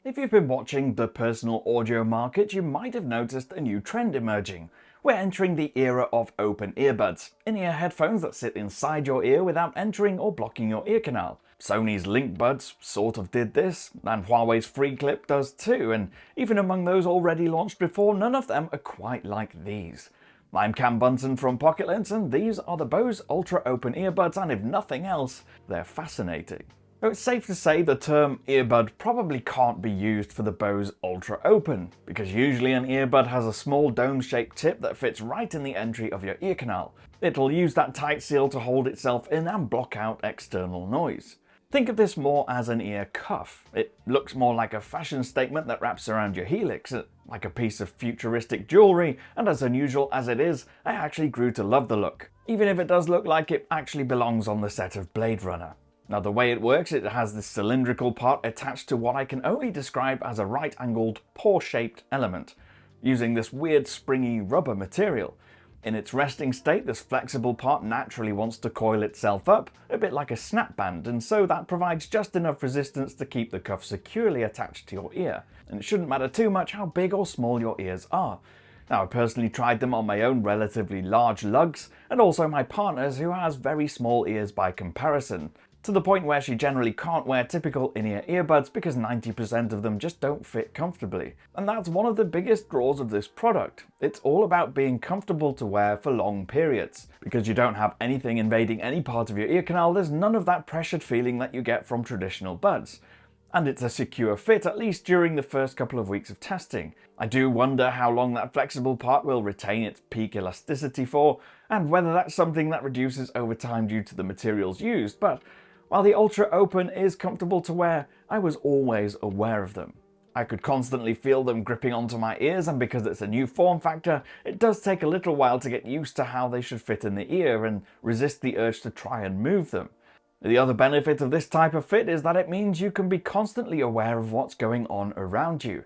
If you've been watching the personal audio market, you might have noticed a new trend emerging. We're entering the era of open earbuds, in-ear headphones that sit inside your ear without entering or blocking your ear canal. Sony's Link Buds sort of did this, and Huawei's FreeClip does too, and even among those already launched before, none of them are quite like these. I'm Cam Bunton from Pocket-lint, and these are the Bose Ultra Open Earbuds, and if nothing else, they're fascinating. Though it's safe to say the term earbud probably can't be used for the Bose Ultra Open, because usually an earbud has a small dome-shaped tip that fits right in the entry of your ear canal. It'll use that tight seal to hold itself in and block out external noise. Think of this more as an ear cuff. It looks more like a fashion statement that wraps around your helix, like a piece of futuristic jewellery, and as unusual as it is, I actually grew to love the look, even if it does look like it actually belongs on the set of Blade Runner. Now the way it works, it has this cylindrical part attached to what I can only describe as a right-angled, paw-shaped element, using this weird springy rubber material. In its resting state, this flexible part naturally wants to coil itself up, a bit like a snap band, and so that provides just enough resistance to keep the cuff securely attached to your ear. And it shouldn't matter too much how big or small your ears are. Now, I personally tried them on my own relatively large lugs, and also my partner's, who has very small ears by comparison, to the point where she generally can't wear typical in-ear earbuds because 90% of them just don't fit comfortably. And that's one of the biggest draws of this product. It's all about being comfortable to wear for long periods. Because you don't have anything invading any part of your ear canal, there's none of that pressured feeling that you get from traditional buds. And it's a secure fit, at least during the first couple of weeks of testing. I do wonder how long that flexible part will retain its peak elasticity for, and whether that's something that reduces over time due to the materials used, but while the Ultra Open is comfortable to wear, I was always aware of them. I could constantly feel them gripping onto my ears, and because it's a new form factor, it does take a little while to get used to how they should fit in the ear and resist the urge to try and move them. The other benefit of this type of fit is that it means you can be constantly aware of what's going on around you.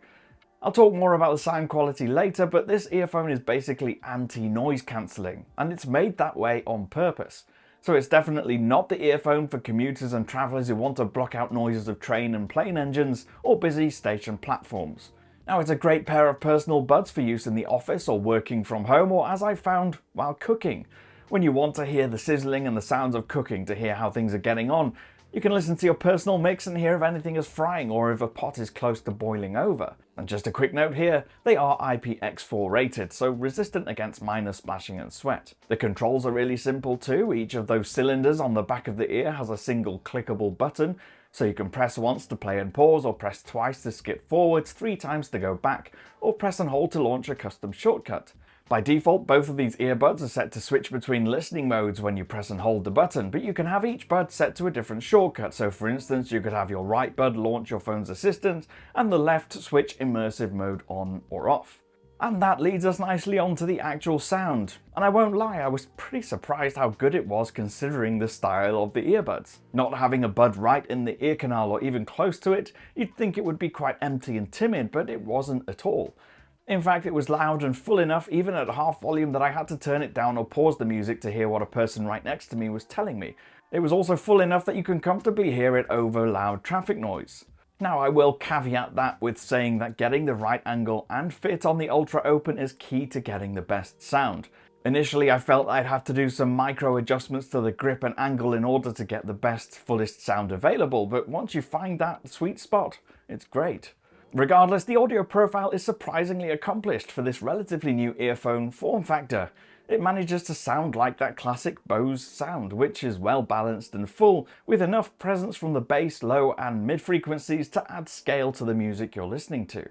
I'll talk more about the sound quality later, but this earphone is basically anti-noise cancelling, and it's made that way on purpose. So it's definitely not the earphone for commuters and travellers who want to block out noises of train and plane engines or busy station platforms. Now, it's a great pair of personal buds for use in the office or working from home, or as I found, while cooking. When you want to hear the sizzling and the sounds of cooking to hear how things are getting on, you can listen to your personal mix and hear if anything is frying or if a pot is close to boiling over. And just a quick note here, they are IPX4 rated, so resistant against minor splashing and sweat. The controls are really simple too. Each of those cylinders on the back of the ear has a single clickable button, so you can press once to play and pause, or press twice to skip forwards, 3 times to go back, or press and hold to launch a custom shortcut. By default, both of these earbuds are set to switch between listening modes when you press and hold the button, but you can have each bud set to a different shortcut. So for instance, you could have your right bud launch your phone's assistant, and the left switch immersive mode on or off. And that leads us nicely on to the actual sound. And I won't lie, I was pretty surprised how good it was considering the style of the earbuds. Not having a bud right in the ear canal or even close to it, you'd think it would be quite empty and timid, but it wasn't at all. In fact, it was loud and full enough, even at half volume, that I had to turn it down or pause the music to hear what a person right next to me was telling me. It was also full enough that you can comfortably hear it over loud traffic noise. Now, I will caveat that with saying that getting the right angle and fit on the Ultra Open is key to getting the best sound. Initially, I felt I'd have to do some micro adjustments to the grip and angle in order to get the best, fullest sound available, but once you find that sweet spot, it's great. Regardless, the audio profile is surprisingly accomplished for this relatively new earphone form factor. It manages to sound like that classic Bose sound, which is well balanced and full, with enough presence from the bass, low and mid frequencies to add scale to the music you're listening to.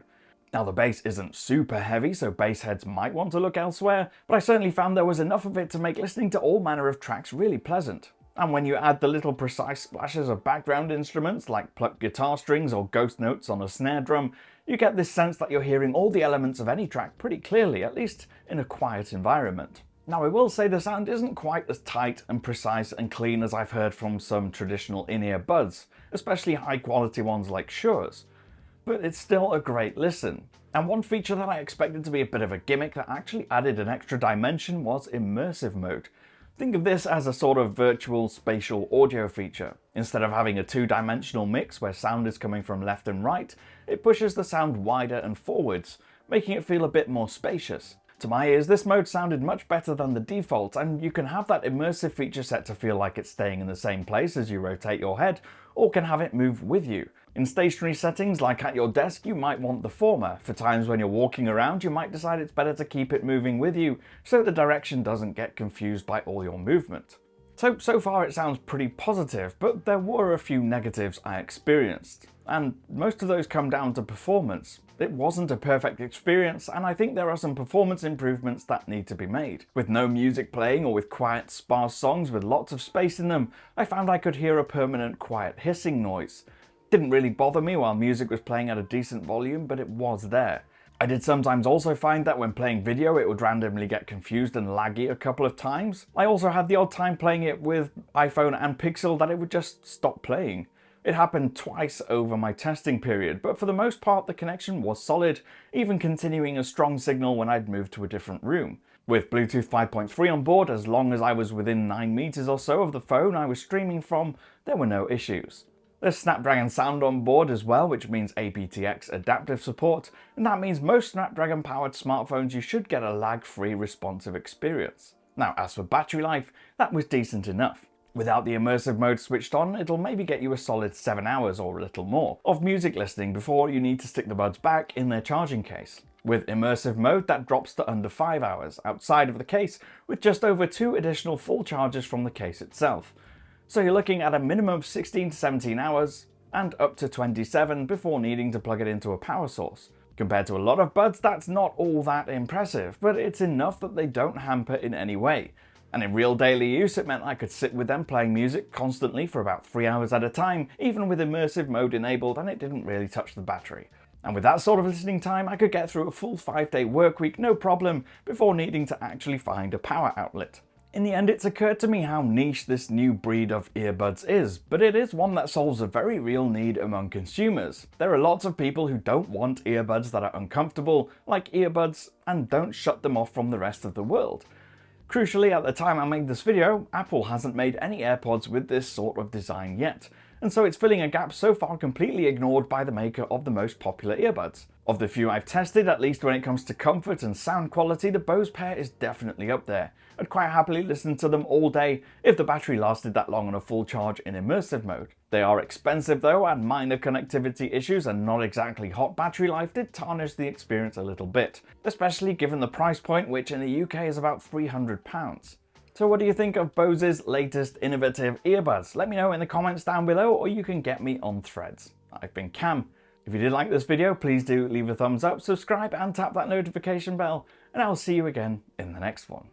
Now, the bass isn't super heavy, so bass heads might want to look elsewhere, but I certainly found there was enough of it to make listening to all manner of tracks really pleasant. And when you add the little precise splashes of background instruments like plucked guitar strings or ghost notes on a snare drum, you get this sense that you're hearing all the elements of any track pretty clearly, at least in a quiet environment. Now, I will say the sound isn't quite as tight and precise and clean as I've heard from some traditional in-ear buds, especially high quality ones like Shure's. But it's still a great listen. And one feature that I expected to be a bit of a gimmick that actually added an extra dimension was Immersive mode. Think of this as a sort of virtual spatial audio feature. Instead of having a two-dimensional mix where sound is coming from left and right, it pushes the sound wider and forwards, making it feel a bit more spacious. To my ears, this mode sounded much better than the default, and you can have that immersive feature set to feel like it's staying in the same place as you rotate your head, or can have it move with you. In stationary settings, like at your desk, you might want the former. For times when you're walking around, you might decide it's better to keep it moving with you, so the direction doesn't get confused by all your movement. So far it sounds pretty positive, but there were a few negatives I experienced, and most of those come down to performance. It wasn't a perfect experience, and I think there are some performance improvements that need to be made. With no music playing or with quiet, sparse songs with lots of space in them, I found I could hear a permanent quiet hissing noise. Didn't really bother me while music was playing at a decent volume, but it was there. I did sometimes also find that when playing video it would randomly get confused and laggy a couple of times. I also had the odd time playing it with iPhone and Pixel that it would just stop playing. It happened twice over my testing period, but for the most part the connection was solid, even continuing a strong signal when I'd moved to a different room. With Bluetooth 5.3 on board, as long as I was within 9 meters or so of the phone I was streaming from, there were no issues. There's Snapdragon sound on board as well, which means aptX adaptive support, and that means most Snapdragon powered smartphones you should get a lag-free responsive experience. Now as for battery life, that was decent enough. Without the immersive mode switched on, it'll maybe get you a solid 7 hours or a little more of music listening before you need to stick the buds back in their charging case. With immersive mode, that drops to under 5 hours outside of the case, with just over 2 additional full charges from the case itself. So you're looking at a minimum of 16 to 17 hours and up to 27 before needing to plug it into a power source. Compared to a lot of buds, that's not all that impressive, but it's enough that they don't hamper in any way. And in real daily use, it meant I could sit with them playing music constantly for about 3 hours at a time, even with immersive mode enabled, and it didn't really touch the battery. And with that sort of listening time, I could get through a full 5-day work week no problem before needing to actually find a power outlet. In the end, it's occurred to me how niche this new breed of earbuds is, but it is one that solves a very real need among consumers. There are lots of people who don't want earbuds that are uncomfortable, like earbuds, and don't shut them off from the rest of the world. Crucially, at the time I made this video, Apple hasn't made any AirPods with this sort of design yet, and so it's filling a gap so far completely ignored by the maker of the most popular earbuds. Of the few I've tested, at least when it comes to comfort and sound quality, the Bose pair is definitely up there. I'd quite happily listen to them all day if the battery lasted that long on a full charge in immersive mode. They are expensive though, and minor connectivity issues and not exactly hot battery life did tarnish the experience a little bit, especially given the price point, which in the UK is about £300. So what do you think of Bose's latest innovative earbuds? Let me know in the comments down below, or you can get me on Threads. I've been Cam. If you did like this video, please do leave a thumbs up, subscribe and tap that notification bell, and I'll see you again in the next one.